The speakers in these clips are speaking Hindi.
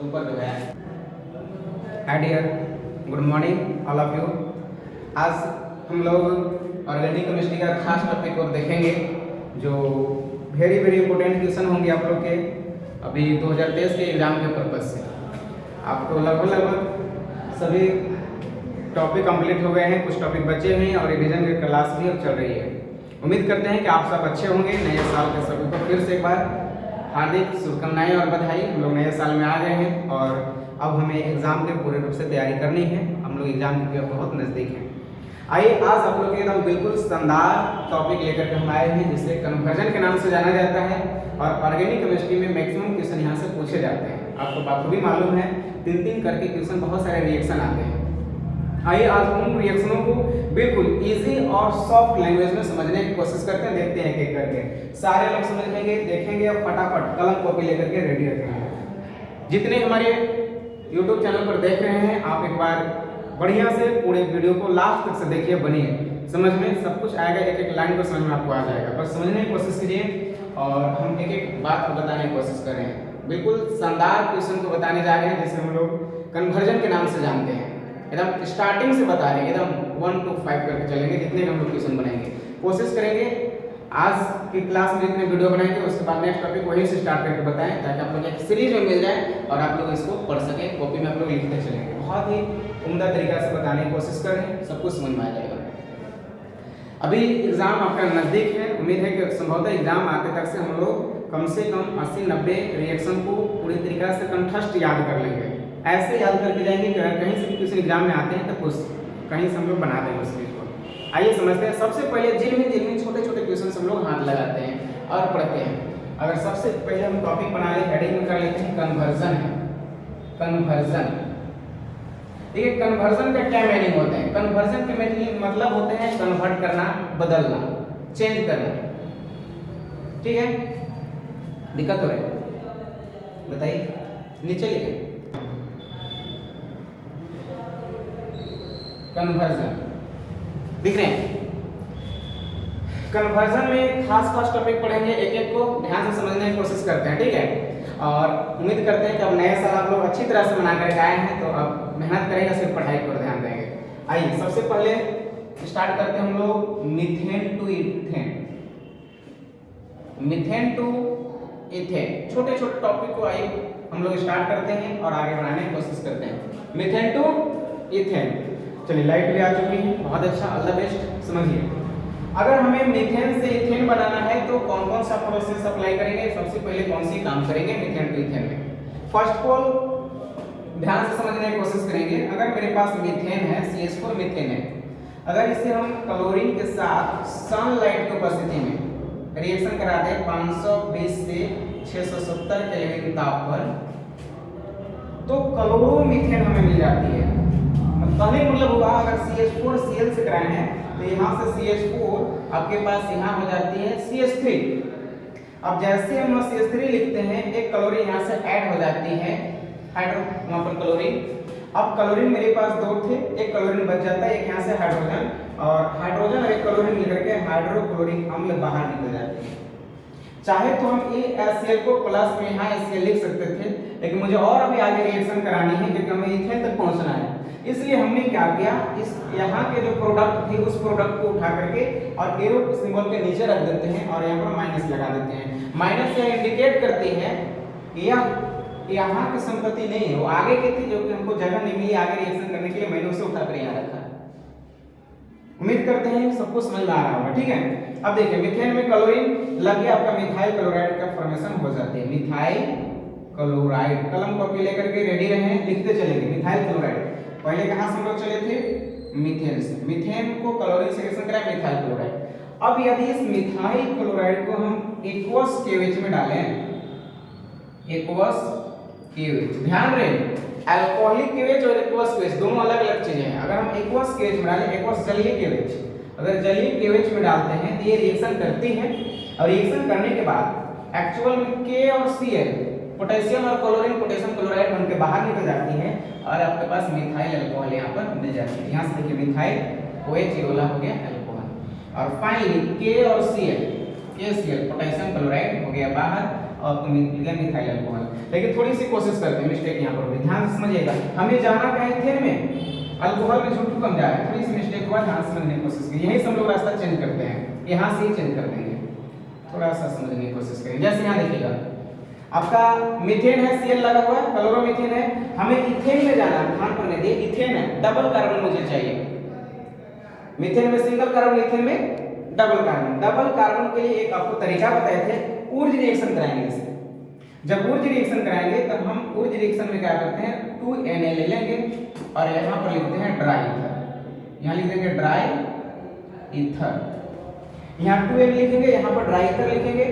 ऊपर जो है। Hi dear, good morning all of you. आज हम लोग ऑर्गेनिक केमिस्ट्री का खास टॉपिक और देखेंगे जो वेरी इंपॉर्टेंट क्वेश्चन होंगे आप लोग के अभी 2023 के एग्जाम के पर्पज से। आपको लगभग सभी टॉपिक कंप्लीट हो गए हैं, कुछ टॉपिक बचे हैं और रिवीजन की क्लास भी अब चल रही है। उम्मीद करते हैं कि आप सब अच्छे होंगे। नए साल के सभी को फिर से एक बार हार्दिक शुभकामनाएं और बधाई। हम लोग नए साल में आ गए हैं और अब हमें एग्ज़ाम के पूरे रूप से तैयारी करनी है। हम लोग एग्ज़ाम के बहुत नज़दीक हैं। आइए आज आप लोग एकदम बिल्कुल शानदार टॉपिक लेकर के हम आए हैं जिसे कन्वर्जन के नाम से जाना जाता है और ऑर्गेनिक केमिस्ट्री में मैक्सिमम क्वेश्चन यहाँ से पूछे जाते हैं। आपको बाखूबी मालूम है, 3 करके क्वेश्चन, बहुत सारे रिएक्शन आते हैं। आइए आज उन रिएक्शनों को बिल्कुल इजी और सॉफ्ट लैंग्वेज में समझने की कोशिश करते हैं। देखते हैं एक करके सारे लोग समझेंगे, देखेंगे और फटाफट कलम कॉपी लेकर के रेडी रखेंगे। जितने हमारे YouTube चैनल पर देख रहे हैं, आप एक बार बढ़िया से पूरे वीडियो को लास्ट तक से देखिए, बनिए, समझ में सब कुछ आएगा। एक लाइन को समझ में आपको आ जाएगा। बस समझने की कोशिश कीजिए और हम एक बात को बताने की कोशिश कर रहे हैं। बिल्कुल शानदार क्वेश्चन को बताने जा रहे हैं जिसे हम लोग कन्वर्जन के नाम से जानते हैं। एकदम स्टार्टिंग से बता रहे हैं, एकदम 1 to 5 करके चलेंगे। जितने हम लोग क्वेश्चन बनाएंगे कोशिश करेंगे आज की क्लास में जितने वीडियो बनाएंगे उसके बाद नेक्स्ट टॉपिक वहीं से स्टार्ट करके बताएं ताकि आप लोग एक सीरीज में मिल जाए और आप लोग इसको पढ़ सकें। कॉपी में आप लोग लिखते चलेंगे। बहुत ही उम्दा तरीका से बताने की कोशिश करें, सब कुछ समझ में आ जाएगा। अभी एग्जाम आपका नज़दीक है। उम्मीद है कि संभवतः एग्जाम आते तक से हम लोग कम से कम 80-90 रिएक्शन को पूरी तरीका से कंठस्थ याद कर लेंगे। ऐसे याद करके जाएंगे कि अगर कहीं से भी किसी एग्जाम में आते हैं तो कुछ कहीं से हम लोग बना देंगे उस चीज़ को। आइए समझते हैं। सबसे पहले जिनमें छोटे क्वेश्चन हम लोग हाथ लगाते हैं और पढ़ते हैं। अगर सबसे पहले हम टॉपिक बना ले, हेडिंग में कर लेते हैं कन्वर्जन है। कन्वर्जन, ठीक है। कन्वर्जन का क्या मीनिंग होते हैं? कन्वर्जन के मतलब होते हैं कन्वर्ट करना, बदलना, चेंज करना, ठीक है। दिक्कत हो रही है? बताइए, नीचे लिखिए। कन्वर्जन दिख रहे हैं? कन्वर्जन में खास टॉपिक पढ़ेंगे, एक को ध्यान से समझने की कोशिश करते हैं, ठीक है। और उम्मीद करते हैं कि अब नए साल आप लोग अच्छी तरह से मना करके आए हैं तो अब मेहनत करेंगे, सिर्फ पढ़ाई पर ध्यान देंगे। आइए सबसे पहले स्टार्ट करते हैं हम लोग methane to ethane. Methane to ethane, छोटे टॉपिक को आइए हम लोग स्टार्ट करते हैं और आगे बढ़ाने की कोशिश करते हैं। मीथेन टू इथेन, चलिए लाइट भी आ चुकी है, बहुत अच्छा, ऑल द बेस्ट। समझिए, अगर हमें मीथेन से इथेन बनाना है तो कौन सा प्रोसेस अप्लाई करेंगे? सबसे पहले कौन सी काम करेंगे मीथेन टू इथेन में? फर्स्ट ऑफ ऑल ध्यान से समझने की कोशिश करेंगे। अगर मेरे पास मीथेन है, CH4 मीथेन है, अगर इसे हम क्लोरीन के साथ सनलाइट की उपस्थिति में रिएक्शन करा दें 520 से 670 केल्विन ताप पर, तो क्लोरोमीथेन हमें मिल जाती है। मतलब हुआ अगर CH4 Cl से कराए हैं तो यहाँ से CH4 आपके पास यहाँ हो जाती है CH3। अब जैसे हम CH3 लिखते हैं, एक क्लोरीन यहाँ से ऐड हो जाती है, हाइड्रो वहाँ पर क्लोरीन। अब क्लोरीन मेरे पास 2 थे, एक क्लोरीन बच जाता है, एक यहाँ से हाइड्रोजन, और हाइड्रोजन और एक क्लोरीन मिलकर के हाइड्रोक्लोरिक अम्ल बाहर निकल जाते हैं। चाहे तो हम HCl को प्लस में यहाँ HCl लिख सकते थे, लेकिन मुझे और अभी आगे रिएक्शन करानी है क्योंकि हमें इथेन तक पहुँचना है। इसलिए हमने क्या किया, इस यहाँ के जो प्रोडक्ट थे उस प्रोडक्ट को उठा करके और एरो सिंबल के नीचे रख देते हैं और यहाँ पर माइनस लगा देते हैं। माइनस यह इंडिकेट करती है कि यह यहाँ की संपत्ति नहीं है, वो आगे की थी जो कि हमको जगह नहीं मिली आगे रिएक्शन करने के लिए, मैंने उसे उठा कर यहाँ रखा। उम्मीद करते हैं सबको समझ में आ रहा होगा, ठीक है। अब देखिए मीथेन में क्लोरीन लग गया, आपका मिथाइल क्लोराइड का फॉर्मेशन हो जाती है। मिथाइल क्लोराइड, कलम कॉपी लेकर के रेडी रहे, लिखते चलेंगे। मिथाइल क्लोराइड पहले कहां से हम लोग चले थे? मीथेन से। मीथेन को क्लोरीन से रिएक्शन कराया मिथाइल क्लोराइड। अब यदि इस मिथाइल क्लोराइड को हम एक्वस KOH में डालें, एक्वस KOH, ध्यान रहे अल्कोहलिक KOH और एक्वस KOH दोनों अलग चीजें हैं। अगर हम एक्वस KOH में डालें, एक्वस जलीय KOH, अगर जलीय KOH में डालते हैं तो ये रिएक्शन करती है और रिएक्शन करने के बाद एक्चुअल में K और Cl, पोटेशियम और क्लोरीन, पोटेशियम क्लोराइड बनके बाहर निकल जाती है और आपके पास मिथाइल अल्कोहल यहाँ पर मिल जाती है। यहाँ से देखिए मिथाइल OH ये वाला हो गया अल्कोहल, और फाइनली K और Cl, KCl पोटेशियम क्लोराइड हो गया बाहर और आपको मिल गया मिथाइल अल्कोहल। लेकिन थोड़ी सी कोशिश करते हैं, मिस्टेक यहाँ पर होगी, ध्यान से समझिएगा। हमें जाना क्या है इथेन में, अल्कोहल में झूठू कम जा रहा है, थोड़ी सी मिस्टेक हुआ, ध्यान से समझने की कोशिश कीजिए। यहीं से हम लोग रास्ता चेंज करते हैं, यहाँ से ही चेंज कर देंगे, थोड़ा सा समझने की कोशिश करेंगे। जैसे यहाँ देखिएगा आपका मीथेन है, Cl लगा हुआ है, क्लोरोमीथेन है, हमें इथेन में जाना है, ध्यान करने दिए, इथेन है, डबल कार्बन मुझे चाहिए। मीथेन में सिंगल कार्बन, इथेन में डबल कार्बन। डबल कार्बन के लिए एक आपको तरीका बताए थे, ऊर्ज रिएक्शन कराएंगे इसे। जब ऊर्ज रिएक्शन कराएंगे तब हम ऊर्ज रिएक्शन में क्या करते हैं, 2Na ले लेंगे और यहाँ पर लिखते हैं ड्राई ईथर, यहाँ लिख देंगे ड्राई ईथर, यहाँ 2N लिखेंगे, यहाँ पर ड्राई ईथर लिखेंगे।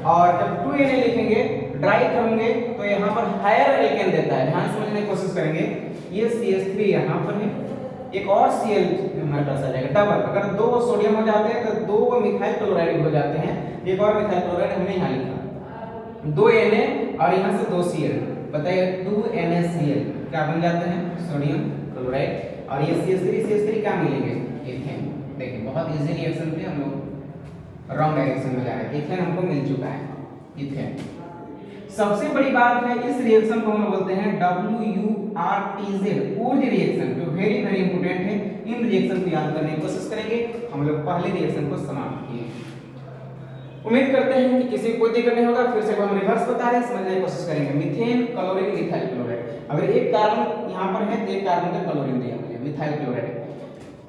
और जब 2Na लिखेंगे ड्राई ईथर होंगे तो यहाँ पर हायर एल्केन देता है, ध्यान समझने की कोशिश करेंगे। ये CH3 यहाँ पर है, एक और Cl हमारे पास आ जाएगा डबल। अगर दो सोडियम हो जाते हैं तो दो मिथाइल क्लोराइड हो जाते हैं, एक और मिथाइल क्लोराइड हमने यहाँ लिखा, 2Na और यहाँ से 2 Cl, बताइए 2NaCl क्या बन जाते हैं, सोडियम क्लोराइड। और ये CH3 क्या मिलेंगे, इथेन। देखिए बहुत इजी रिएक्शन थे, हम लोग रॉन्ग डायरेक्शन में जा रहे हैं। इथेन हमको मिल चुका है, इथेन। सबसे बड़ी बात है इस रिएक्शन को हम बोलते हैं WURTZ, ऊर्ज रिएक्शन, जो वेरी वेरी इंपोर्टेंट है। इन रिएक्शन को याद करने की कोशिश करेंगे। हम लोग पहले रिएक्शन को समाप्त किए, उम्मीद करते हैं कि किसी को कोई दिक्कत नहीं होगा। फिर से हम रिवर्स बता रहे हैं, समझने की कोशिश करेंगे। Methane, chlorine, methyl chloride. अगर एक कार्बन यहाँ पर है तो एक कार्बन का क्लोरीन दिया मुझे, मिथाइल क्लोराइड।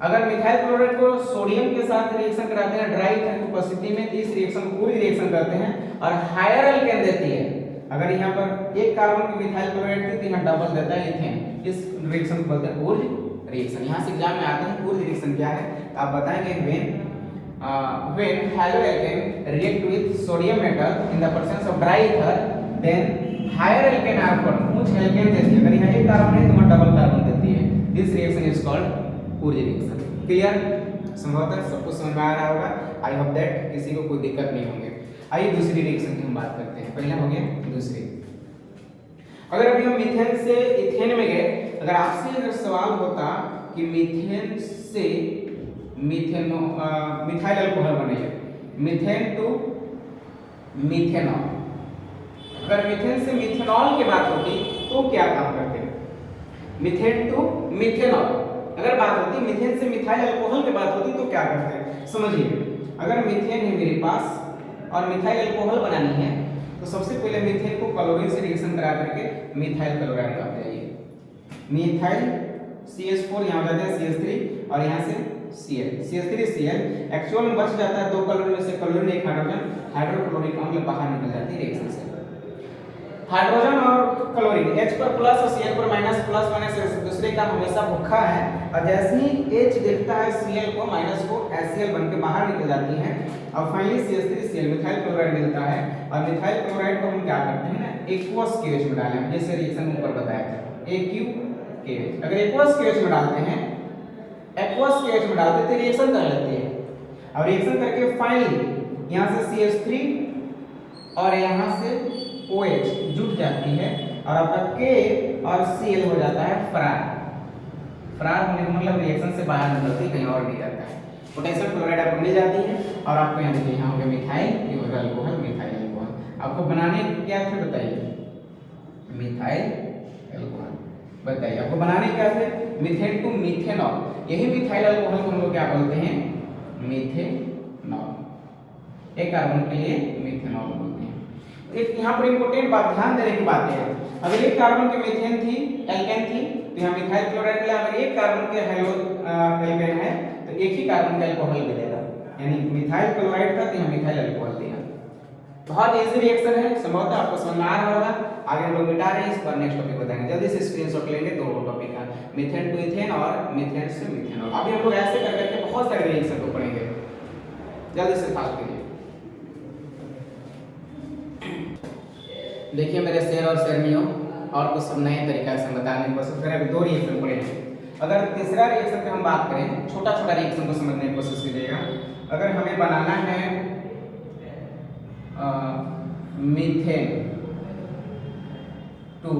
अगर मिथाइल क्लोराइड को सोडियम के साथ रिएक्शन कराते हैं ड्राई ईथर की उपस्थिति में, तो इस रिएक्शन को पूरी रिएक्शन करते हैं और हायर एल्केन देती है। अगर यहाँ पर एक कार्बन की मिथाइल क्लोराइड थी तो यहाँ डबल देता है इथेन। इस रिएक्शन को बोलते हैं ऊर्ज रिएक्शन। यहाँ से एग्जाम में आते हैं ऊर्ज रिएक्शन क्या है, आप बताएंगे when haloalkane react with sodium metal in the presence of dry ether, then higher alkane are formed, कुछ alkane देती है। अगर यहाँ एक कार्बन है तो वहाँ डबल कार्बन देती है। This reaction is called Wurtz reaction. Clear, संभवतः सब कुछ समझ में आ रहा होगा। आई होप दैट किसी को कोई दिक्कत नहीं होंगे। आइए दूसरी रिएक्शन की हम बात करते हैं। पहला हो गया दूसरी। अगर अभी हम मीथेन से इथेन में गए, अगर आपसे अगर सवाल होता कि मीथेन से मिथाइल अल्कोहल बनेगा, मीथेन टू मिथेनॉल। अगर मीथेन से मिथेनॉल की बात होती तो क्या काम करते हैं, मीथेन टू मिथेनॉल अगर बात होती, मीथेन से मिथाइल अल्कोहल की बात होती तो क्या करते हैं, समझिए। अगर मीथेन है मेरे पास और मिथाइल अल्कोहल बनानी है तो सबसे पहले मीथेन को क्लोरीन से रिएक्शन करा करके मिथाइल क्लोराइड का जाइए। मिथाइल CH4 यहाँ हो जाता है CH3 और यहाँ से CH3Cl। एक्चुअल में बच जाता है दो क्लोरीन में से क्लोरीन, एक हाइड्रोजन, हाइड्रोक्लोरिक अम्ल बाहर निकल जाती है रिएक्शन से। हाइड्रोजन और क्लोरीन H पर प्लस और Cl पर माइनस, प्लस माइनस एक दूसरे का हमेशा भूखा है, और जैसे ही H देखता है Cl को, माइनस को HCl बन के बाहर निकल जाती है और फाइनली CH3Cl मिथाइल क्लोराइड मिलता है। और मिथाइल क्लोराइड को हम क्या करते हैं, एक्वस KH में डालें, जैसे रिएक्शन ऊपर बताया था AQKH। अगर एक्वस KH में डालते हैं, एक्वस KH में डालते तो रिएक्शन कर लेती है और रिएक्शन करके फाइनली यहाँ से CH3 और यहाँ से OH जुट जाती है और आपका K और Cl हो जाता है फरार। फरार होने का मतलब रिएक्शन से बाहर निकलती कहीं और नहीं जाता है। पोटेशियम क्लोराइड आपको मिल जाती है और आपको यहाँ देखिए यहाँ हो गया मिथाइल, ये हो गया अल्कोहल, मिथाइल अल्कोहल। आपको बनाने क्या थे बताइए, मिथाइल अल्कोहल। बताइए आपको बनाने क्या थे, मीथेन टू मिथेनॉल। यही मिथाइल अल्कोहल को हम लोग क्या बोलते हैं, मिथेनॉल। एक कार्बन के लिए मिथेनॉल बोलते हैं। एक यहाँ पर इंपोर्टेंट बात ध्यान देने की बात है, अगर एक कार्बन के मीथेन थी, एल्केन थी, तो यहाँ मिथाइल क्लोराइड मिला। अगर एक कार्बन के हेलो एल्केन है तो एक ही कार्बन का अल्कोहल मिलेगा, यानी मिथाइल क्लोराइड था तो यहाँ मिथाइल अल्कोहल दिया। बहुत इजी रिएक्शन है, संभवतः आपको समझ में आ रहा होगा। आगे हम लोग मिटा रहे हैं, इस पर नेक्स्ट टॉपिक बताएंगे। जल्दी से स्क्रीनशॉट लेंगे, दो टॉपिक है, मीथेन टू इथेन और मीथेन से मिथेनॉल। अभी हम लोग ऐसे कर करके बहुत सारे रिएक्शन को पढ़ेंगे, जल्दी से फास्ट कीजिए। देखिए मेरे शेर और शेरनियों, और कुछ सब नए तरीका से बताने की कोशिश करें। अभी दो रिएक्शन पढ़ेंगे। अगर तीसरा रिएक्शन की हम बात करें, छोटा छोटा रिएक्शन को समझने की कोशिश कीजिएगा। अगर हमें बनाना है मीथेन टू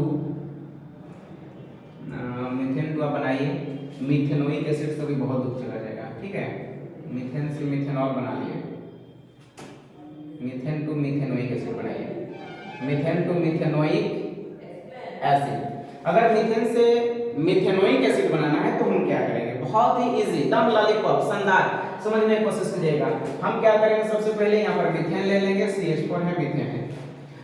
आप बनाइए, मीथेनोइक एसिड से भी बहुत दूर चला जाएगा, ठीक है। मीथेन से मिथेनॉल बना लिए, मीथेन टू मिथेनोइक एसिड बनाइए। Methane to methanoic acid. अगर मीथेन से मिथेनोइक एसिड बनाना है तो हम क्या करेंगे, बहुत ही इजी, दम लॉलीपॉप, शानदार, समझने की कोशिश कीजिएगा। हम क्या करेंगे, सबसे पहले यहाँ पर मीथेन ले लेंगे, CH4 है, मीथेन है।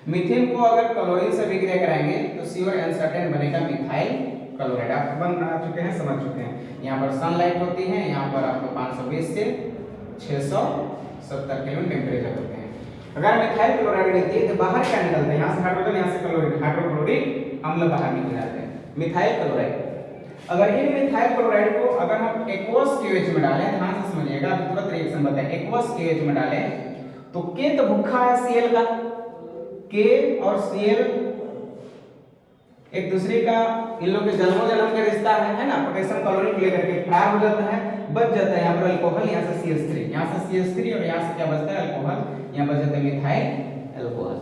मीथेन को अगर क्लोरीन से विक्रिया कराएंगे तो श्योर एंड सर्टेन बनेगा मिथाइल क्लोराइड। आप बना चुके हैं, समझ चुके हैं। यहाँ पर सनलाइट होती है, यहाँ पर आपको 520 से 670 केल्विन टेम्परेचर होते हैं। अगर मिथाइल क्लोराइड मिलती है तो बाहर क्या निकलता है, यहाँ से हाइड्रोजन, यहाँ से क्लोरीन, हाइड्रोक्लोरिक अम्ल बाहर निकल जाते हैं, मिथाइल क्लोराइड। अगर इन मिथाइल क्लोराइड को अगर हम एक्वस KOH में डालें, ध्यान से समझिएगा, अभी तुरंत रिएक्शन बताएं, एक्वस KOH में डालें तो के तो भूखा है Cl का, के और Cl एक दूसरे का, इन लोग के जन्मों जन्म का रिश्ता है ना, पोटेशियम क्लोरीन लेकर के खराब हो जाता है, बच जाता है यहाँ पर अल्कोहल, यहाँ से CH3, यहाँ से CH3 और यहाँ से क्या बचता है अल्कोहल, यहाँ बच जाता है मिथाइल अल्कोहल।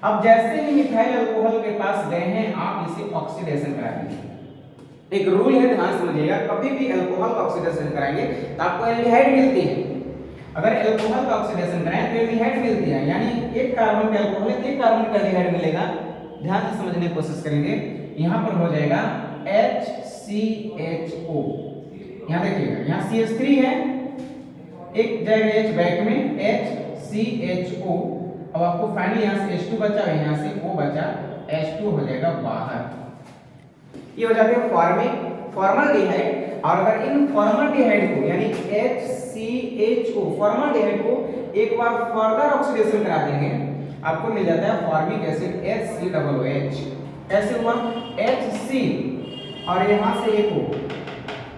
अब जैसे ही मिथाइल अल्कोहल के पास गए हैं, आप इसे ऑक्सीडेशन करा देंगे। एक रूल है, ध्यान समझिएगा, कभी भी अल्कोहल का ऑक्सीडेशन कराएंगे तो आपको एल्डिहाइड मिलती है। अगर अल्कोहल का ऑक्सीडेशन कराएं तो एल्डिहाइड मिलती है, यानी एक कार्बन का अल्कोहल है, एक कार्बन का एल्डिहाइड मिलेगा। ध्यान से समझने की कोशिश करेंगे, यहाँ पर हो जाएगा HCHO। यहाँ देखिएगा, यहाँ CH3 है, एक जाएगा H बैक में, HCHO। अब आपको फाइनली यहाँ से H2 बचा है, यहाँ से O बचा, H2 हो जाएगा बाहर। ये हो जाते हैं फॉर्मल्डिहाइड। और अगर इन फॉर्मल्डिहाइड को यानी HCHO फॉर्मल्डिहाइड को एक बार फर्दर ऑक्सीडेशन करा देंगे, आपको मिल जाता है फॉर्मिक एसिड HCOOH। ऐसे हुआ HC और यहाँ से एक O,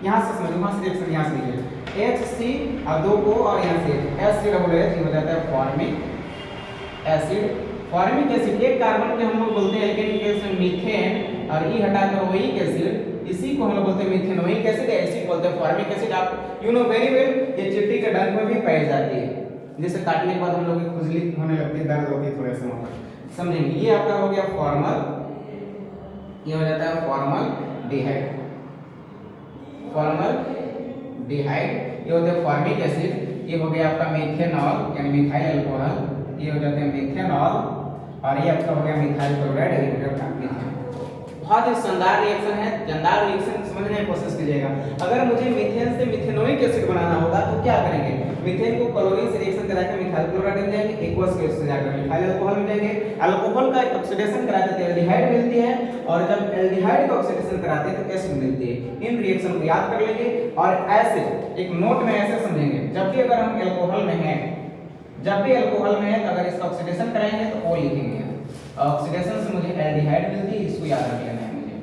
यहाँ से समझो, यहाँ से रिएक्शन यहाँ से लीजिए, HC और दो O और यहाँ से HCOOH, हो जाता है फॉर्मिक एसिड। फॉर्मिक एसिड एक कार्बन के हम लोग बोलते हैं एल्केनिक एसिड मीथेन, और ई हटाकर ओइक एसिड, इसी को हम लोग बोलते हैं मिथेनोइक एसिड, ऐसे बोलते हैं फॉर्मिक एसिड। आप यू नो वेरी वेल, ये चिट्टी के डंक में भी पाई जाती है, जिसे काटने के बाद हम लोग की खुजली होने लगती है, दर्द होती है थोड़े से वहां पर, समझेंगे। ये आपका हो गया फॉर्मल, ये हो जाता है फॉर्मल्डिहाइड, फॉर्मल्डिहाइड, ये होते हैं फॉर्मिक एसिड। ये हो गया आपका मिथेनॉल यानी मिथाइल अल्कोहल, ये हो जाते हैं मिथेनॉल, और ये आपका हो गया मिथाइल क्लोराइड, ये हो गया मीथेन। बहुत ही शानदार रिएक्शन है, जानदार रिएक्शन, समझने की कोशिश कीजिएगा। अगर मुझे मीथेन से मिथेनोइक एसिड बनाना होगा तो क्या करेंगे, मीथेन को क्लोरीन से रिएक्शन कराकर मिथाइल क्लोराइड मिल जाएंगे, एक्वस गैस से जाकर मिथाइल अल्कोहल मिल जाएंगे, अल्कोहल का ऑक्सीडेशन कराते हैं एल्डिहाइड मिलती है, और जब एल्डिहाइड का ऑक्सीडेशन कराते हैं तो एसिड मिलती है। इन रिएक्शन को याद कर लेंगे, और ऐसे एक नोट में ऐसे समझेंगे, जब भी अगर हम अल्कोहल में हैं, जब भी अल्कोहल में है तो अगर इसका ऑक्सीडेशन कराएंगे तो O लिखेंगे, ऑक्सीडेशन से मुझे एल्डिहाइड मिलती है, इसको याद रख लेना है मुझे,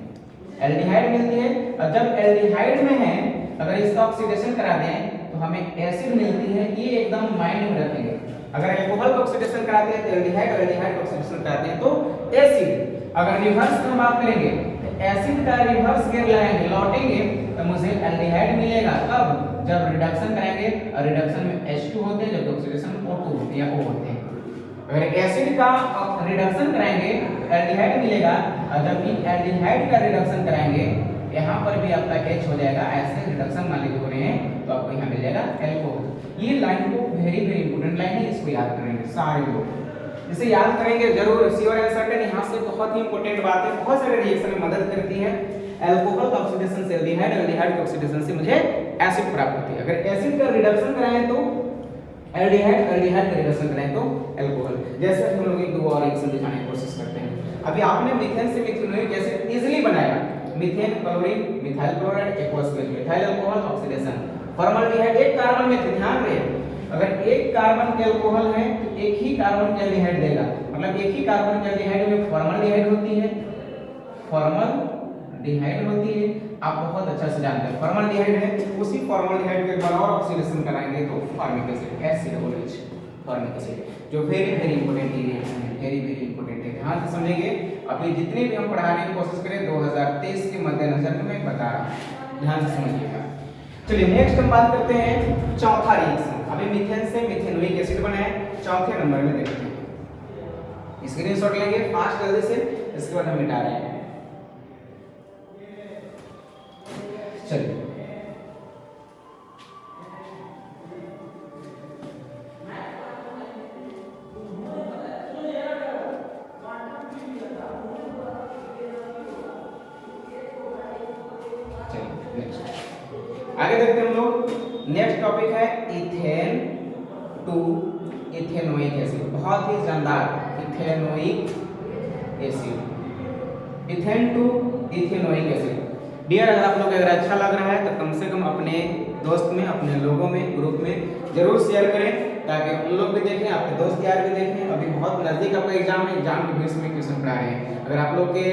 एल्डिहाइड मिलती है। और जब एल्डिहाइड में है अगर इसका ऑक्सीडेशन करा दें तो हमें एसिड मिलती है, ये एकदम माइंड में रखेंगे। अगर अल्कोहल का ऑक्सीडेशन कराते हैं तो एल्डिहाइड, और एल्डिहाइड का ऑक्सीडेशन कराते हैं तो एसिड। अगर रिवर्स की हम बात करेंगे तो एसिड का रिवर्स गियर लगाएंगे, लौटेंगे तो मुझे एल्डिहाइड मिलेगा, कब, जब रिडक्शन कराएंगे, और रिडक्शन में H2 होते हैं, जब ऑक्सीडेशन में O2 होते हैं या O होते हैं। अगर एसिड का रिडक्शन कराएंगे एल्डिहाइड मिलेगा, और जब एल्डिहाइड का रिडक्शन कराएंगे यहाँ पर भी आपका H हो जाएगा, ऐसे रिडक्शन मान लीजिए हो रहे हैं तो आपको यहाँ मिल जाएगा एल्कोहल। ये लाइन को वेरी वेरी इंपॉर्टेंट लाइन है, इसको याद करेंगे सारे लोग, इसे याद करेंगे जरूर। श्योर एंड सर्टेन यहाँ से बहुत ही इंपॉर्टेंट बात है, बहुत सारे रिएक्शन में मदद करती है। अल्कोहल का ऑक्सीडेशन से एल्डिहाइड, एल्डिहाइड का ऑक्सीडेशन से मुझे एसिड प्राप्त होती है। अगर एसिड का रिडक्शन कराएं तो एल्डिहाइड, एल्डिहाइड का रिडक्शन कराएं तो अल्कोहल। जैसे हम लोग एक दो और रिएक्शन दिखाने की कोशिश करते हैं। अभी आपने मीथेन से मिथेनोइक एसिड इजीली बनाया, methane chlorine methyl chloride aqueous gas methyl alcohol oxidation, formaldehyde एक कार्बन में, ध्यान रहे अगर एक कार्बन के अल्कोहल है तो एक ही कार्बन के एल्डिहाइड देगा, मतलब एक ही कार्बन के एल्डिहाइड में फॉर्मल्डिहाइड होती है, फॉर्मल्डिहाइड होती है, आप बहुत अच्छा से जानते हैं फॉर्मल्डिहाइड है, उसी फॉर्मल्डिहाइड के बाद और ऑक्सीडेशन कराएंगे तो formic acid HCOOH formic acid, जो वेरी वेरी इंपॉर्टेंट रिएक्शन है, वेरी वेरी इंपॉर्टेंट है, ध्यान से समझेंगे। अभी जितने भी हम पढ़ाने की कोशिश करें 2023 के मद्देनजर में मैं बता रहा हूं, ध्यान से समझिएगा। चलिए नेक्स्ट हम बात करते हैं चौथा रिएक्शन। अभी मीथेन से मिथेनोइक एसिड बना है, चौथे नंबर में देखते हैं, स्क्रीनशॉट लेंगे फास्ट जल्दी से, इसके बाद हम मिटा रहे हैं। चलिए आगे देखते हैं हम लोग। नेक्स्ट टॉपिक है इथेन टू इथेनोइक एसिड, बहुत ही शानदार ethanoic acid, ethane to ethanoic acid. Dear, अगर आप लोग अगर अच्छा लग रहा है तो कम से कम अपने दोस्त में, अपने लोगों में, ग्रुप में जरूर शेयर करें, ताकि उन लोग भी देखें, आपके दोस्त यार भी देखें। अभी बहुत नज़दीक आपका एग्जाम है, एग्जाम के भविष्य में क्वेश्चन पढ़ा रहे हैं। अगर आप लोग के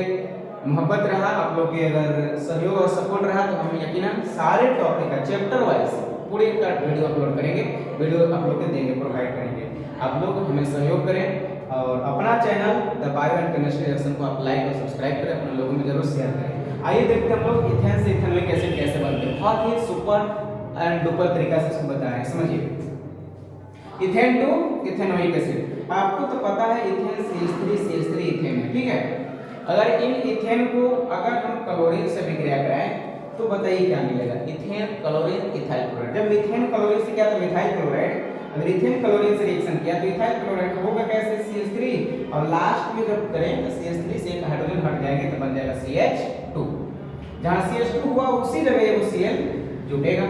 मोहब्बत रहा, आप लोग के अगर सहयोग और सपोर्ट रहा, तो हम यकीनन सारे टॉपिक का चैप्टर वाइज पूरे का वीडियो अपलोड करेंगे, वीडियो आप लोग को देंगे, प्रोवाइड करेंगे। आप लोग हमें सहयोग करें और अपना channel the bio and chemistry reaction को आप लाइक और सब्सक्राइब करें, अपने लोगों में जरूर शेयर करें। आइए देखते हैं हम लोग इथेन से इथेनोइक एसिड कैसे बनते हैं। बहुत ही सुपर एंड डुपर तरीका से इसको बता रहे हैं, समझिए। इथेन टू इथेनोइक एसिड, आपको तो पता है इथेन CH3 इथेन है, ठीक है। अगर इन इथेन को अगर हम क्लोरीन से विक्रिया कराएं तो बताइए क्या मिलेगा। Ethane chlorine ethyl chloride. जब मिथेन क्लोरीन से किया तो मिथाइल क्लोराइड, अगर इथेन क्लोरीन से रिएक्शन किया तो इथाइल क्लोराइड होगा कैसे CH3, और लास्ट में जब करें तो CH3 से एक हाइड्रोजन हट जाएगा तो बन जाएगा CH2। जहां CH2 हुआ उसी जगह वो Cl जुटेगा।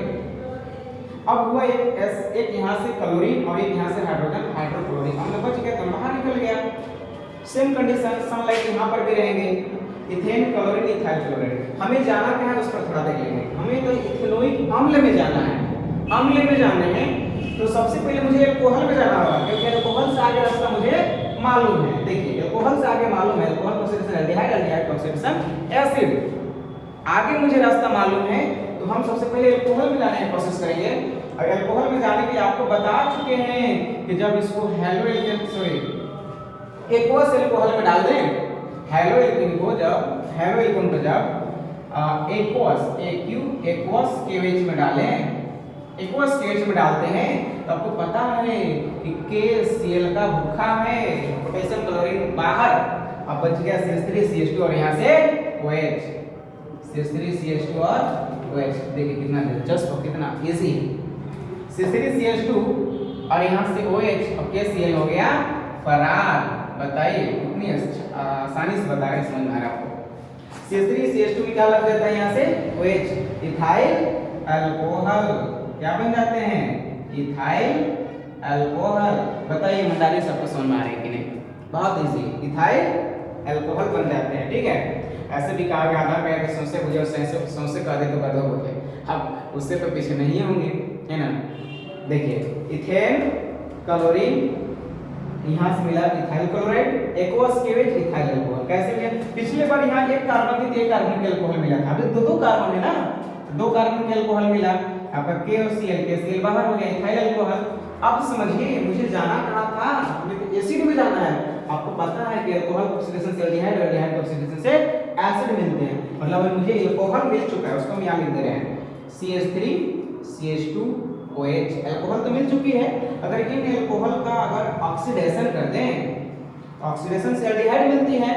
अब हुआ एक यहाँ से क्लोरीन और एक यहाँ से हाइड्रोजन, हाइड्रोक्लोरिक अम्ल बच गया तो बाहर निकल गया। सेम कंडीशन सनलाइट यहाँ पर भी रहेंगे। इथेन क्लोरीन इथाइल क्लोराइड, हमें जाना क्या है उस पर थोड़ा देख लेंगे। हमें तो इथेनोइक अम्ल में जाना है, अम्ल में जाने हैं तो सबसे पहले मुझे एल्कोहल में जाना होगा, क्योंकि एल्कोहल से आगे रास्ता मुझे मालूम है। देखिए एल्कोहल से आगे मालूम है, alcohol oxidation aldehyde, aldehyde oxidation acid, आगे मुझे रास्ता मालूम है। तो हम सबसे पहले एल्कोहल में जाने की कोशिश करेंगे। और एल्कोहल में जाने के आपको बता चुके हैं कि जब इसको हेलो एक्वस एल्कोहल में डाल दें, हेलो एल्कीन को जब हेलो एल्कोहल को जब एक्वस KOH में डालें, एक्वस KOH में डालते हैं तो आपको पता है कि KCl का भूखा है, पोटेशियम क्लोरीन बाहर, अब बच गया CH3 CH2 और यहाँ से OH, CH3 CH2 और OH। देखिए कितना दिलचस्प और कितना इजी। CH3 CH2 और यहाँ से OH और KCl हो गया फरार। बताइए कितनी आसानी से बता रहे, समझ में आ रहा है आपको। CH3 CH2 में क्या लग जाता है यहाँ से OH, इथाइल अल्कोहल, क्या बन जाते हैं इथाइल अल्कोहल। बताइए मंडाली सबको समझ में आ रही है कि नहीं, बहुत इजी, इथाइल अल्कोहल बन जाते हैं, ठीक है। ऐसे भी कहा गया आधा पैर सौंसे बुझे और सौंसे कह दे तो गधो बुझे, अब उससे तो पीछे नहीं होंगे, है ना। देखिए इथेन क्लोरीन यहाँ से मिला ethyl chloride, aqueous KOH ethyl alcohol. कैसे मिला? पिछले बार यहाँ एक कार्बन थी, एक कार्बन के अल्कोहल मिला था, अभी दो कार्बन है ना, दो कार्बन के अल्कोहल मिला, आपका K और KCl बाहर हो गया, इथाइल अल्कोहल। अब समझिए मुझे जाना कहाँ था, मुझे तो एसिड में जाना है। आपको पता है कि अल्कोहल ऑक्सीडेशन से एल्डिहाइड, एल्डिहाइड ऑक्सीडेशन से एसिड मिलते हैं, मतलब मुझे अल्कोहल मिल चुका है, उसको हम यहाँ लिख दे रहे हैं CH3 CH2 OH। अल्कोहल तो मिल चुकी है, अगर इन अल्कोहल का अगर ऑक्सीडेशन कर दें, ऑक्सीडेशन से एल्डिहाइड मिलती है,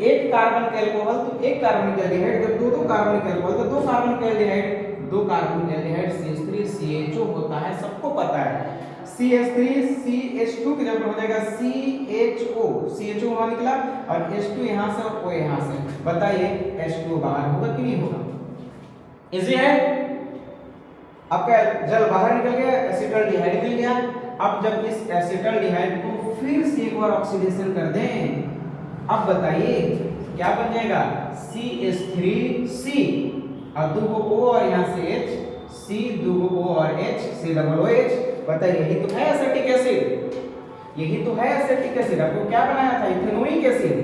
एक कार्बन के अल्कोहल तो एक कार्बन के एल्डिहाइड, जब दो कार्बन के अल्कोहल तो दो कार्बन के एल्डिहाइड, दो कार्बन के एल्डिहाइड CH3 CHO होता है, सबको पता है। CH3 CH2 की जगह हो जाएगा CHO वहां निकला और H2 यहाँ से और O यहाँ से। बताइए H2 बाहर होगा कि नहीं होगा, इजी है। आपका जल बाहर निकल गया, एसिटल्डिहाइड मिल गया। अब जब इस एसिटल्डिहाइड को फिर से एक बार ऑक्सीडेशन कर दें, अब बताइए क्या बन जाएगा CH3C और दो O और यहाँ से H, C दो O और H, COOH। बताइए यही तो है एसिटिक एसिड, यही तो है एसिटिक एसिड। आपको क्या बनाया था इथेनोइक एसिड,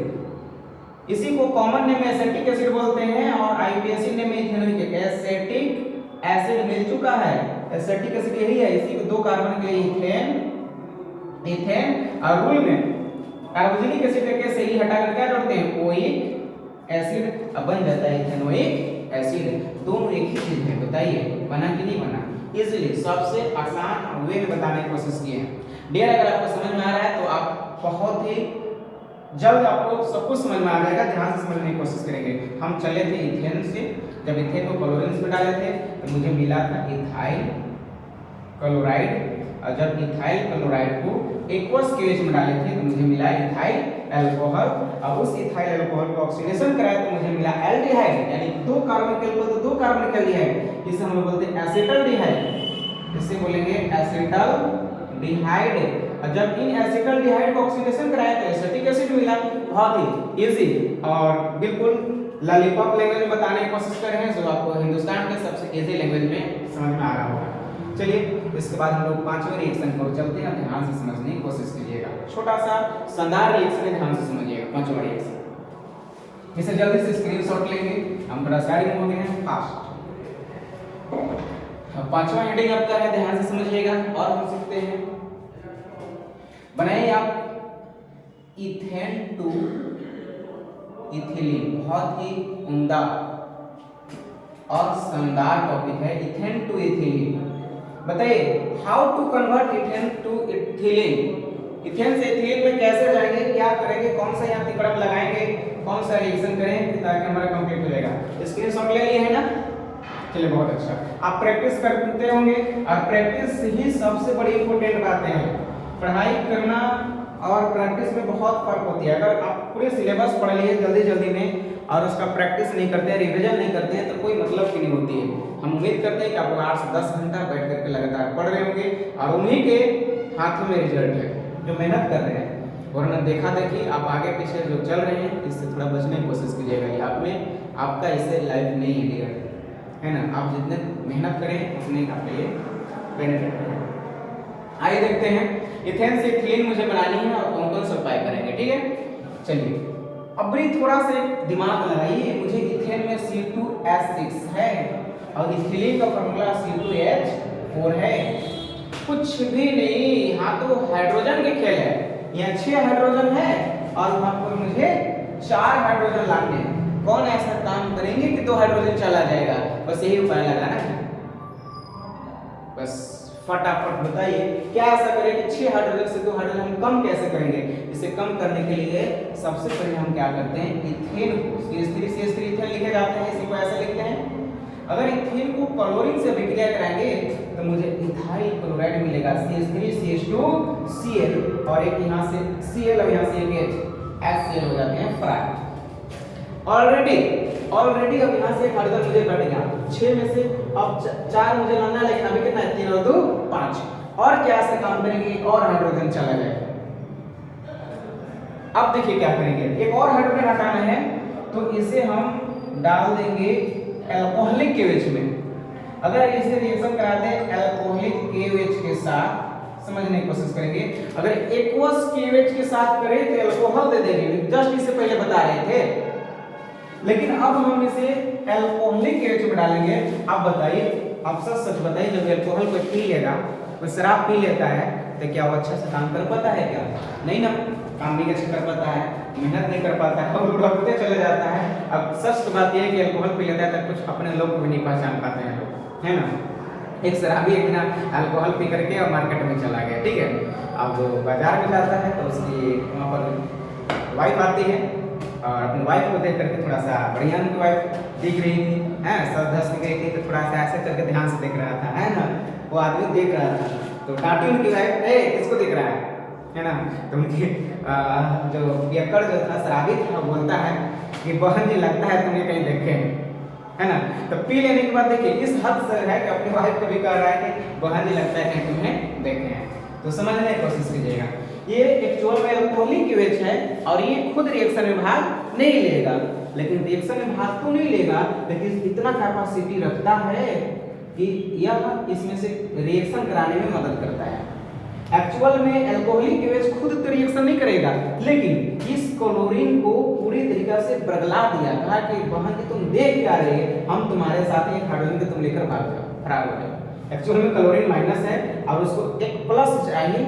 इसी को कॉमन नेम में एसिटिक एसिड बोलते हैं और IUPAC नेम में इथेनोइक एसिटिक एसिड मिल चुका है। एसिटिक एसिड यही है, इसी को दो कार्बन के लिए इथेन और रूल में कार्बोक्सिलिक एसिड के सही हटाकर क्या जोड़ते हैं ओइक एसिड, अब बन जाता है इथेनोइक एसिड। दोनों एक ही चीज है, बताइए बना कि नहीं बना। इजीली सबसे आसान वे में बताने की कोशिश की है। डियर अगर आपको समझ में आ रहा है तो आप बहुत ही जल्द आपको सब कुछ समझ में आ जाएगा, ध्यान से समझने की कोशिश करेंगे। हम चले थे इथेन से, जब इथेन को क्लोरीन में डाले थे तो मुझे मिला था इथाइल क्लोराइड, और जब इथाइल क्लोराइड को एक्वस केएच में डाले थे तो मुझे मिला इथाइल अल्कोहल। अब उस इथाइल अल्कोहल को ऑक्सीडेशन कराया तो मुझे मिला एल्डिहाइड, यानी दो कार्बोनिल तो दो कार्बोनिल डिहाइड, इसे हम लोग बोलते हैं एसिटल्डिहाइड, इसे बोलेंगे एसिटल्डिहाइड। और जब इन एसिटल्डिहाइड को ऑक्सीडेशन कराया तो एसिटिक एसिड मिला। बहुत ही इजी और बिल्कुल लॉलीपॉप लैंग्वेज में बताने की कोशिश कर रहे हैं, जो आपको हिंदुस्तान के सबसे इजी लैंग्वेज में समझ में आ रहा होगा। चलिए इसके बाद हम लोग पांचवें रिएक्शन को चलते हैं, ध्यान से समझने की कोशिश कीजिएगा। छोटा सा शानदार रिएक्शन है, ध्यान से समझिएगा। पांचवा रिएक्शन, इसे जल्दी से स्क्रीनशॉट लेंगे, हम बड़ा साइड में हो गए हैं फास्ट। पांचवा हेडिंग आपका है, ध्यान से समझिएगा और हम सीखते हैं। बनाइए आप इथेन टू इथिलीन, बहुत ही उम्दा और शानदार टॉपिक है इथेन टू इथिलीन। बताइए how to convert ethane to ethylene, ethane से इथिलीन में कैसे जाएंगे, क्या करेंगे, कौन सा यहाँ तिकड़म लगाएंगे, कौन सा रिएक्शन करेंगे ताकि हमारा कंप्लीट हो जाएगा। स्क्रीनशॉट ले लिए है ना, चलिए बहुत अच्छा। आप प्रैक्टिस करते होंगे और प्रैक्टिस ही सबसे बड़ी इंपॉर्टेंट बातें हैं। पढ़ाई करना और प्रैक्टिस में बहुत फर्क होती है। अगर आप पूरे सिलेबस पढ़ लिए जल्दी जल्दी में और उसका प्रैक्टिस नहीं करते हैं, रिवीजन नहीं करते हैं, तो कोई मतलब की नहीं होती है। हम उम्मीद करते हैं कि आप लोग 8 से 10 घंटा बैठ करके लगातार पढ़ रहे होंगे और उन्हीं के हाथों में रिजल्ट है जो मेहनत कर रहे हैं। वरना देखा देखी आप आगे पीछे जो चल रहे हैं इससे थोड़ा बचने की कोशिश कीजिएगा। आप में आपका इससे लाइफ नहीं है डियर, है ना। आप जितने मेहनत करें उतने आपके लिए बेनिफिट है। आइए देखते हैं इथेन से इथिलीन मुझे बनानी है और कौन कौन से उपाय करेंगे, ठीक है। चलिए अब भी थोड़ा से दिमाग लगाइए। मुझे इथेन में C2H6 है और इथिलीन का फॉर्मूला C2H4 है। कुछ भी नहीं, यहाँ तो हाइड्रोजन के खेल है। यहाँ 6 हाइड्रोजन है और वहाँ पर मुझे 4 हाइड्रोजन लाने हैं। कौन ऐसा काम करेंगे कि 2 हाइड्रोजन चला जाएगा, बस यही उपाय लगाना है। बस फटाफट बताइए क्या ऐसा करें कि 6 हाइड्रोजन से 2 हाइड्रोजन हम कम कैसे करेंगे। इसे कम करने के लिए सबसे पहले हम क्या करते हैं, इथेन को CH3 इथेन लिखे जाते हैं, इसी को ऐसे लिखते हैं। अगर इथेन को क्लोरीन से विक्रिया कराएंगे तो मुझे इथाइल क्लोराइड मिलेगा, CH3 CH2Cl और एक यहाँ से Cl और यहाँ से एक HCl हो जाते हैं फ्राई। ऑलरेडी अब यहाँ से एक हाइड्रोजन मुझे घट गया 6 में से, अब 4 मुझे लाना है, लेकिन अभी कितना है 3 और 2 5। और क्या ऐसे काम करेंगे और हाइड्रोजन चला जाएगा। अब देखिए क्या करेंगे, एक और हाइड्रोजन हटाना है तो इसे हम डाल देंगे अल्कोहलिक केवेच में। अगर इसे रिएक्शन कराते हैं अल्कोहलिक केवेच के साथ, समझने की कोशिश करेंगे। अगर एक्वस केवेच के साथ करें तो अल्कोहल दे देंगे, जस्ट इससे पहले बता रहे थे। लेकिन अब हम इसे अल्कोहलिक केवेच में डालेंगे। अब बताइए, आप सच बताइए, जब अल्कोहल कोई पी लेगा, कोई शराब पी लेता है तो क्या वो अच्छा से काम कर पाता है? क्या नहीं ना, काम नहीं अच्छा कर पाता है, मेहनत नहीं कर पाता है और लुढ़कते चले जाता है। अब सच बात यह है कि अल्कोहल पी लेता है तो कुछ अपने लोग को भी नहीं पहचान पाते हैं लोग, है ना। एक शराबी एक ना अल्कोहल पी करके और मार्केट में चला गया, ठीक है। अब वो बाजार में जाता है तो उसकी वहाँ पर वाइफ आती है और अपनी वाइफ को देख करके थोड़ा सा बढ़िया उनकी वाइफ दिख रही थी, है, सब धस गई थी, तो थोड़ा सा ऐसे करके ध्यान से देख रहा था, है ना। वो आदमी देख रहा था तो डांटी उनकी वाइफ, ए किसको देख रहा है ना। तो उनकी जो पियक्कड़ जो था, शराबी था, बोलता है कि बहन जी लगता है तुम्हें कहीं देखे, है ना। तो पी लेने के बाद देखिए इस हद से है कि अपनी वाइफ को भी कह रहा है कि बहन जी लगता है कहीं तुम्हें देखे हैं। तो समझने की कोशिश कीजिएगा, ये एक्चुअल में अल्कोहलिक केवेच है और ये खुद रिएक्शन में भाग नहीं लेगा। लेकिन रिएक्शन में भाग तो नहीं लेगा, लेकिन इतना कैपेसिटी रखता है कि यह इसमें से रिएक्शन कराने में मदद करता है। एक्चुअल में अल्कोहलिक केवेच खुद तो रिएक्शन नहीं करेगा, लेकिन इस क्लोरीन को पूरी तरीके से बरगला दिया, कहा कि बहन जी तुम देख क्या रहे हैं, हम तुम्हारे साथ एक हाइड्रोजन को तुम लेकर भाग जाओ, फरार हो जाओ। एक्चुअल में क्लोरीन माइनस है और उसको एक प्लस चाहिए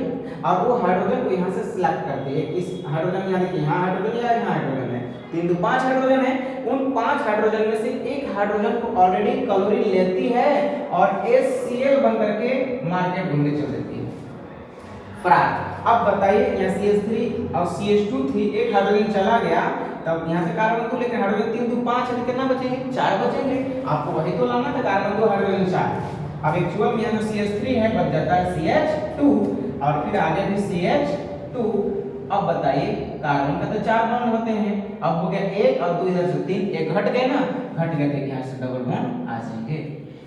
और वो हाइड्रोजन को यहाँ से सिलेक्ट करते हैं। इस हाइड्रोजन यहाँ देखिए, यहाँ हाइड्रोजन या यहाँ हाइड्रोजन है, 3 2 5 हाइड्रोजन है। उन 5 हाइड्रोजन में से एक हाइड्रोजन को ऑलरेडी क्लोरीन लेती है और HCl बन करके मार्केट ढूंढने चल देती है, फरार। अब बताइए यहाँ CH3 और CH2 थी, एक हाइड्रोजन चला गया, तब यहाँ से कार्बन 2 लेकर हाइड्रोजन 3 2 5 कितना बचेंगे, 4 बचेंगे। आपको वही तो लाना था, कार्बन 2 हाइड्रोजन 4। अब एक्चुअल में यहाँ जो CH3 है बच जाता है CH2 और फिर आगे भी CH2। अब बताइए कार्बन का तो 4 बॉन्ड होते हैं, अब हो गया 1 और 2 इधर से 3, एक घट गए ना, घट गए तो यहाँ से डबल बॉन्ड आ जाएंगे।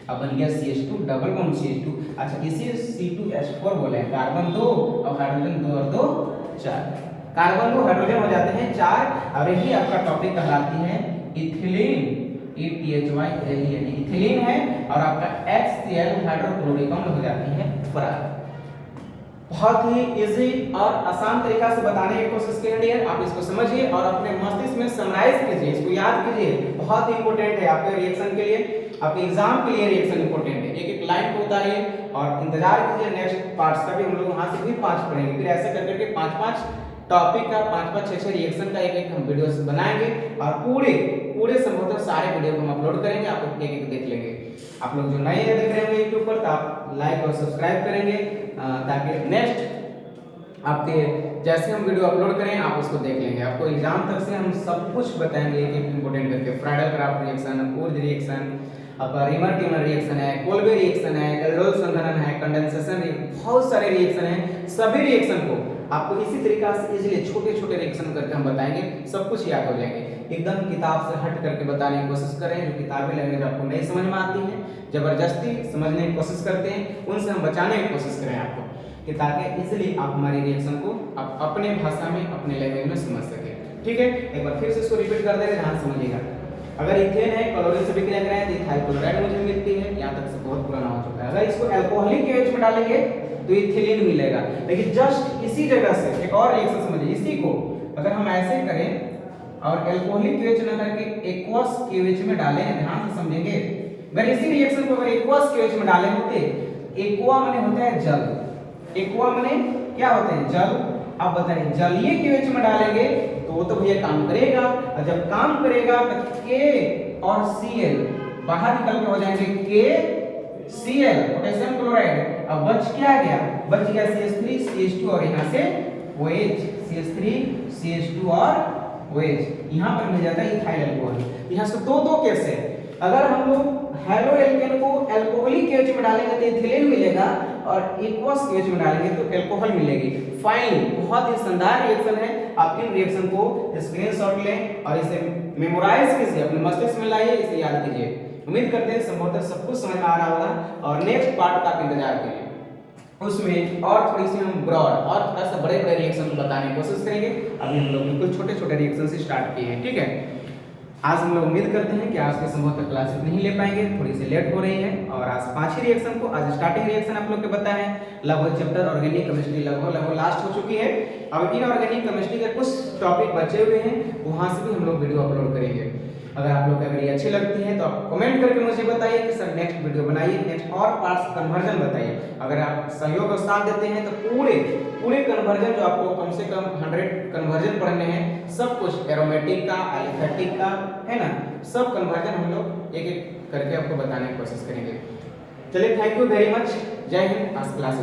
अब बन गया CH2 डबल बॉन्ड CH2। अच्छा इसी C2H4 बोले हैं, कार्बन 2 और हाइड्रोजन 2 और 2 4, कार्बन 2 हाइड्रोजन हो जाते हैं 4 और यही आपका टॉपिक कहलाती है इथिलीन, ETHYLEN इथिलीन है और आपका HCl हाइड्रोक्लोरिक अम्ल हो जाती है फरार। बहुत ही इजी और आसान तरीका से बताने की कोशिश कीजिए, आप इसको समझिए और अपने मस्तिष्क में समराइज कीजिए, इसको याद कीजिए, बहुत ही इंपॉर्टेंट है आपके रिएक्शन के लिए, आपके एग्जाम के लिए रिएक्शन इंपॉर्टेंट है। एक एक लाइन को उतारिए और इंतजार कीजिए नेक्स्ट पार्ट्स का भी, हम लोग वहां से भी 5 पढ़ेंगे, फिर ऐसे कर करके 5-5 टॉपिक का 5-5 6-6 रिएक्शन का एक हम वीडियो बनाएंगे और पूरे संभवतः सारे वीडियो को हम अपलोड करेंगे, आप एक एक देख लेंगे। आप लोग जो नए देख रहे होंगे यूट्यूब पर तो आप लाइक और सब्सक्राइब करेंगे ताकि नेक्स्ट आपके जैसे हम वीडियो अपलोड करें आप उसको देख लेंगे। आपको एग्जाम तक से हम सब कुछ बताएंगे एक एक इंपॉर्टेंट करके, फ्राइडल क्राफ्ट रिएक्शन, पूर्ज रिएक्शन, आपका रीमर टीमर रिएक्शन है, कोल्बे रिएक्शन है, एल्डोल संघनन है, कंडेंसेशन, बहुत सारे रिएक्शन हैं। सभी रिएक्शन को आपको इसी तरीका से इजीली छोटे-छोटे रिएक्शन करके हम बताएंगे, सब कुछ याद हो जाएंगे। एकदम किताब से हट करके बताने की कोशिश करें, जो किताबी लैंग्वेज आपको नहीं समझ में आती है, जबरदस्ती समझने की कोशिश करते हैं, उनसे हम बचाने की कोशिश करें आपको, कि ताकि इजीली आप हमारी रिएक्शन को आप अपने भाषा में, अपने लैंग्वेज में समझ सकें। ठीक है, एक बार फिर से इसको रिपीट कर देंगे, ध्यान समझिएगा। अगर इथेन है क्लोरीन से बिक्रिया करें तो इथाइल क्लोराइड मुझे मिलती है, यहाँ तक से बहुत पुराना हो चुका है। अगर इसको अल्कोहलिक केच में डालेंगे तो इथिलीन मिलेगा। लेकिन जस्ट इसी जगह से एक और रिएक्शन समझिए, इसी को अगर हम ऐसे करें और अल्कोहलिक केच न करके एक्वस केच में डालें, ध्यान से समझेंगे। अगर इसी रिएक्शन को अगर एक्वस केच में डाले होते, एक्वा माने होता है जल, एक्वा माने क्या होते हैं जल। अब बताइए जलीय केच में डालेंगे तो वो तो भैया काम करेगा, और जब काम करेगा तो के और Cl बाहर निकल के हो जाएंगे KCl पोटेशियम क्लोराइड। अब बच क्या गया, बच गया CH3 CH2 और यहाँ से OH, CH3 CH2 और OH, यहाँ पर मिल जाता है इथाइल अल्कोहल। यहाँ से दो कैसे, अगर हम लोग हेलो एल्केन को अल्कोहलिक केच में डालेंगे तो इथिलीन मिलेगा और एक्वस केच में डालेंगे तो अल्कोहल मिलेगी। फाइन, बहुत ही शानदार रिएक्शन है। आप इन रिएक्शन को स्क्रीनशॉट लें और इसे मेमोराइज कीजिए, अपने मस्तिष्क में लाइए, इसे याद कीजिए। उम्मीद करते हैं संभवतः सब कुछ समझ में आ रहा होगा और नेक्स्ट पार्ट का आप इंतजार कीजिए, उसमें और थोड़ी सी हम ब्रॉड और थोड़ा सा बड़े रिएक्शन बताने की कोशिश करेंगे। अभी हम लोग बिल्कुल छोटे रिएक्शन से स्टार्ट किए हैं। ठीक है, आज हम लोग उम्मीद करते हैं कि आज के संभवतः क्लासेस नहीं ले पाएंगे, थोड़ी सी लेट हो रही है और आज 5 ही रिएक्शन को, आज स्टार्टिंग रिएक्शन आप लोग के बताए हैं। लगभग चैप्टर ऑर्गेनिक केमिस्ट्री लगभग लास्ट हो चुकी है। अब इन ऑर्गेनिक केमिस्ट्री के कुछ टॉपिक बचे हुए हैं, वहां से भी हम लोग वीडियो अपलोड करेंगे। अगर आप लोग अगर ये अच्छी लगती है तो आप कमेंट करके मुझे बताइए कि सर नेक्स्ट वीडियो बनाइए, नेक्स्ट और पार्ट्स कन्वर्जन बताइए। अगर आप सहयोग और साथ देते हैं तो पूरे कन्वर्जन जो आपको कम से कम 100 कन्वर्जन पढ़ने हैं, सब कुछ एरोमेटिक का, एलिफेटिक का, है ना, सब कन्वर्जन हम लोग एक एक करके आपको बताने की कोशिश करेंगे। चलिए, थैंक यू वेरी मच, जय हिंद। आज क्लास